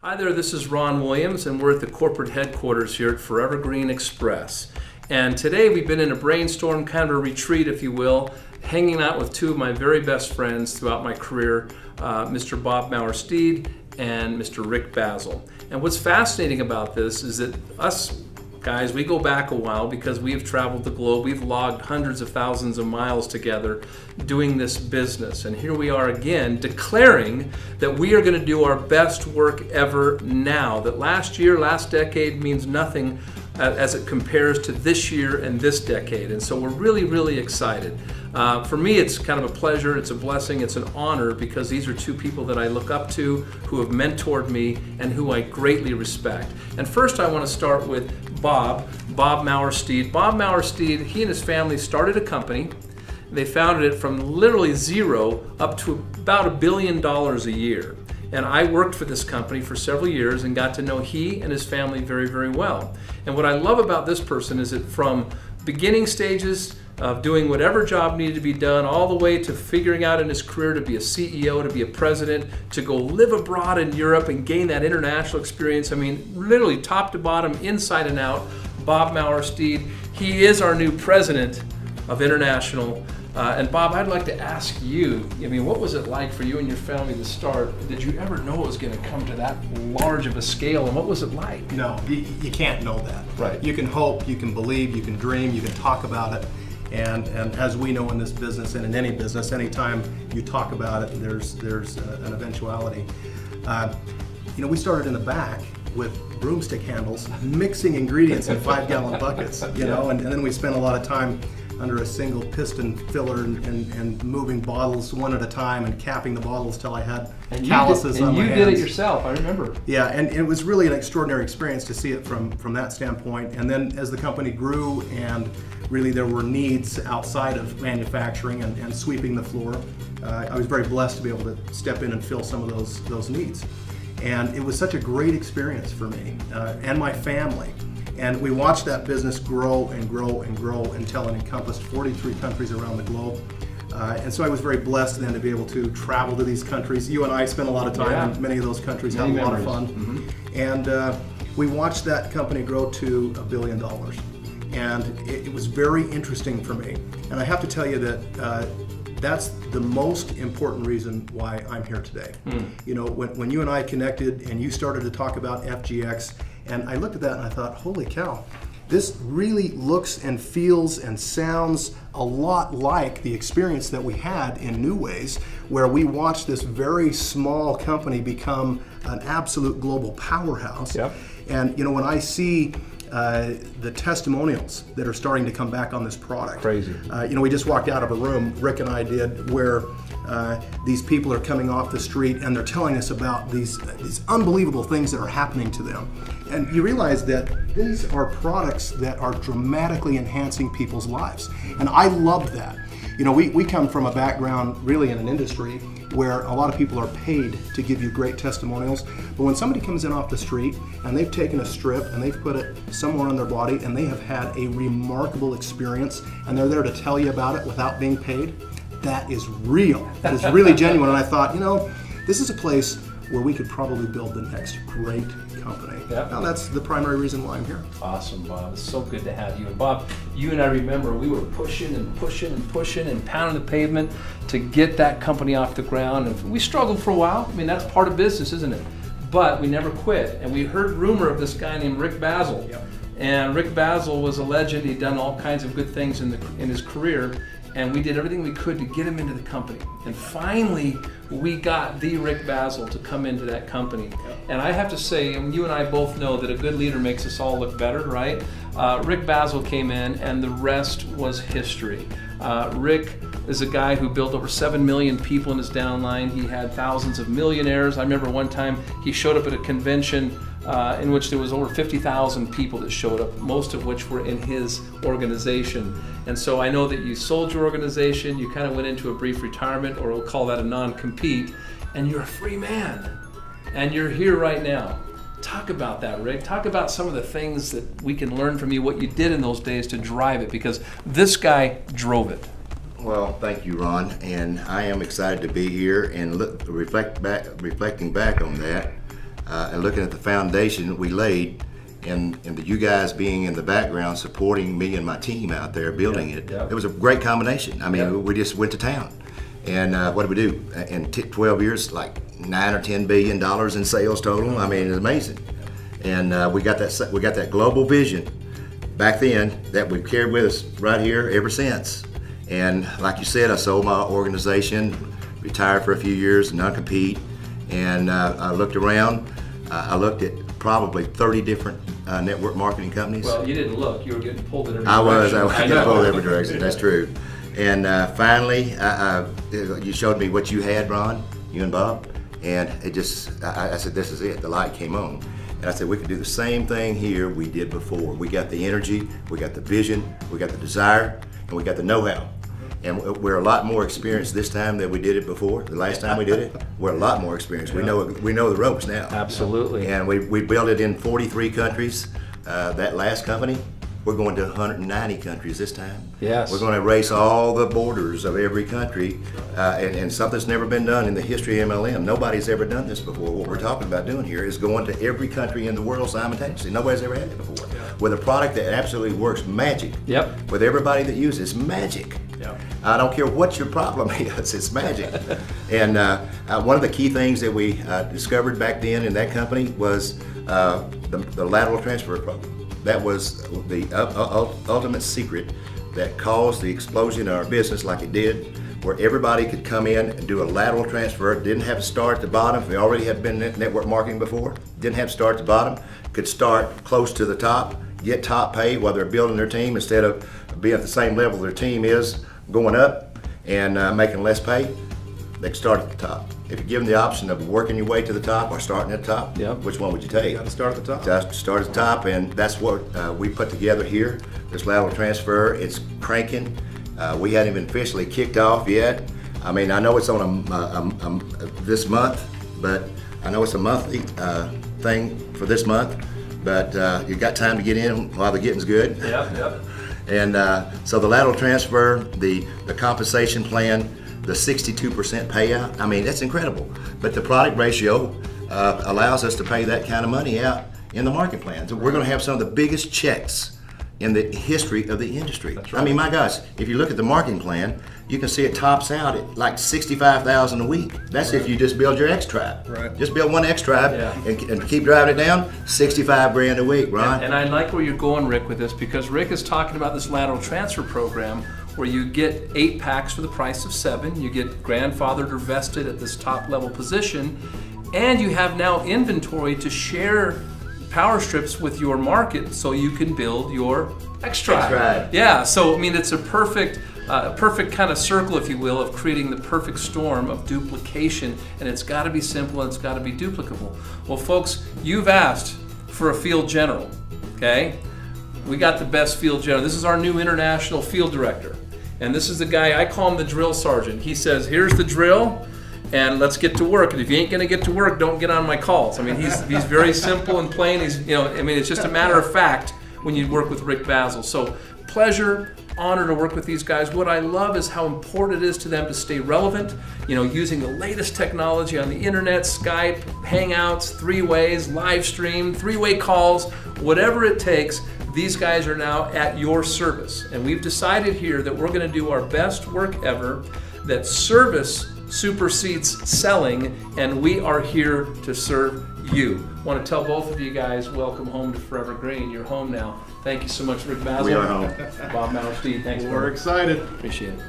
Hi there, this is Ron Williams, and we're at the corporate headquarters here at FGXpress. And today we've been in a brainstorm, kind of a retreat, if you will, hanging out with two of my very best friends throughout my career, Mr. Bob Mower Steed and Mr. Rick Bazzill. And what's fascinating about this is that us guys, we go back a while because we have traveled the globe. We've logged hundreds of thousands of miles together doing this business. And here we are again declaring that we are going to do our best work ever now. That last year, last decade means nothing as it compares to this year and this decade. And so we're really, really excited. For me, it's kind of a pleasure, it's a blessing, it's an honor because these are two people that I look up to, who have mentored me, and who I greatly respect. And first I want to start with Bob Mower Steed. Bob Mower Steed, he and his family started a company. They founded it from literally zero up to about $1 billion a year. And I worked for this company for several years and got to know he and his family very, very well. And what I love about this person is that from beginning stages of doing whatever job needed to be done, all the way to figuring out in his career to be a CEO, to be a president, to go live abroad in Europe and gain that international experience. I mean, literally top to bottom, inside and out, Bob Mower Steed. He is our new president of International. And Bob, I'd like to ask you, I mean, what was it like for you and your family to start? Did you ever know it was going to come to that large of a scale, and what was it like? No, you can't know that. Right. You can hope, you can believe, you can dream, you can talk about it. And as we know in this business and in any business, anytime you talk about it, there's an eventuality. We started in the back with broomstick handles, mixing ingredients in 5-gallon buckets, know, and then we spent a lot of time under a single piston filler and moving bottles one at a time and capping the bottles till I had calluses on my hands. And you did it yourself, I remember. Yeah, and it was really an extraordinary experience to see it from that standpoint. And then as the company grew and really there were needs outside of manufacturing and sweeping the floor, I was very blessed to be able to step in and fill some of those needs. And it was such a great experience for me and my family. And we watched that business grow and grow and grow until it encompassed 43 countries around the globe. And so I was very blessed then to be able to travel to these countries. You and I spent a lot of time in many of those countries, had a lot of fun. Mm-hmm. And we watched that company grow to $1 billion. And it was very interesting for me. And I have to tell you that that's the most important reason why I'm here today. When you and I connected and you started to talk about FGX, and I looked at that and I thought, holy cow, this really looks and feels and sounds a lot like the experience that we had in New Ways, where we watched this very small company become an absolute global powerhouse. Yep. And when I see the testimonials that are starting to come back on this product. Crazy. We just walked out of a room, Rick and I did, where these people are coming off the street and they're telling us about these unbelievable things that are happening to them. And you realize that these are products that are dramatically enhancing people's lives. And I love that. We come from a background really in an industry where a lot of people are paid to give you great testimonials. But when somebody comes in off the street and they've taken a strip and they've put it somewhere on their body and they have had a remarkable experience and they're there to tell you about it without being paid, that is real. That is really genuine. And I thought, this is a place where we could probably build the next great company. Yep. Now that's the primary reason why I'm here. Awesome, Bob. It's so good to have you. And Bob, you and I remember we were pushing and pushing and pushing and pounding the pavement to get that company off the ground. And we struggled for a while. I mean, that's part of business, isn't it? But we never quit. And we heard rumor of this guy named Rick Bazzill. Yep. And Rick Bazzill was a legend. He'd done all kinds of good things in his career. And we did everything we could to get him into the company. And finally, we got the Rick Bazzill to come into that company. And I have to say, and you and I both know that a good leader makes us all look better, right? Rick Bazzill came in, and the rest was history. Rick is a guy who built over 7 million people in his downline. He had thousands of millionaires. I remember one time he showed up at a convention in which there was over 50,000 people that showed up, most of which were in his organization. And so I know that you sold your organization, you kind of went into a brief retirement, or we'll call that a non-compete, and you're a free man. And you're here right now. Talk about that, Rick. Talk about some of the things that we can learn from you, what you did in those days to drive it, because this guy drove it. Well, thank you, Ron, and I am excited to be here and reflecting back on that. and looking at the foundation we laid, and you guys being in the background supporting me and my team out there building it, it was a great combination. I mean, we just went to town. And what did we do? In 12 years, like $9 or $10 billion in sales total. I mean, it's amazing. And we got that global vision back then that we've carried with us right here ever since. And like you said, I sold my organization, retired for a few years, non-compete, and I looked around. I looked at probably 30 different network marketing companies. Well, you didn't look. You were getting pulled in every I was direction. getting pulled in every direction. That's true. And finally, you showed me what you had, Ron, you and Bob, and it just, I said, this is it. The light came on. And I said, we could do the same thing here we did before. We got the energy, we got the vision, we got the desire, and we got the know-how. And we're a lot more experienced this time than we did it before. The last time we did it, we're a lot more experienced. We know the ropes now. Absolutely. And we built it in 43 countries. That last company, we're going to 190 countries this time. Yes. We're going to erase all the borders of every country, and something's never been done in the history of MLM. Nobody's ever done this before. What we're talking about doing here is going to every country in the world simultaneously. Nobody's ever had it before. With a product that absolutely works magic. Yep. With everybody that uses it, it's magic. Yep. I don't care what your problem is, it's magic. And one of the key things that we discovered back then in that company was the lateral transfer program. That was the ultimate secret that caused the explosion in our business like it did, where everybody could come in and do a lateral transfer, didn't have to start at the bottom. If they already had been in network marketing before, didn't have to start at the bottom, could start close to the top, get top pay while they're building their team instead of being at the same level their team is, going up and making less pay. They can start at the top. If you're given the option of working your way to the top or starting at the top, which one would you take? You got to start at the top. Just start at the top, and that's what we put together here. This lateral transfer, it's cranking. We hadn't even officially kicked off yet. I mean, I know it's on this month, but I know it's a monthly thing for this month. But you got time to get in while the getting's good. Yep. And so the lateral transfer, the compensation plan, the 62% payout, I mean, that's incredible. But the product ratio allows us to pay that kind of money out in the market plan. So we're going to have some of the biggest checks in the history of the industry. That's right. I mean, my gosh, if you look at the marketing plan, you can see it tops out at like $65,000 a week. That's if you just build your X Tribe. Right. Just build one X Tribe and keep driving it down, 65 grand a week, Ron. And I like where you're going, Rick, with this, because Rick is talking about this lateral transfer program where you get 8 packs for the price of 7. You get grandfathered or vested at this top level position, and you have now inventory to share power strips with your market so you can build your X-Tribe. Yeah, so I mean, it's a perfect kind of circle, if you will, of creating the perfect storm of duplication, and it's got to be simple and it's got to be duplicable. Well, folks, you've asked for a field general, okay? We got the best field general. This is our new international field director, and this is the guy, I call him the drill sergeant. He says, here's the drill, and let's get to work. And if you ain't gonna get to work, don't get on my calls. I mean, he's very simple and plain. It's just a matter of fact when you work with Rick Bazzill. So pleasure, honor to work with these guys. What I love is how important it is to them to stay relevant, using the latest technology on the internet, Skype, Hangouts, 3-ways, live stream, 3-way calls, whatever it takes. These guys are now at your service. And we've decided here that we're gonna do our best work ever, that service supersedes selling, and we are here to serve you. I want to tell both of you guys, welcome home to Forever Green. You're home now. Thank you so much, Rick Bazzill. We are home. Bob Mower, Steed, thanks. We're excited. Appreciate it.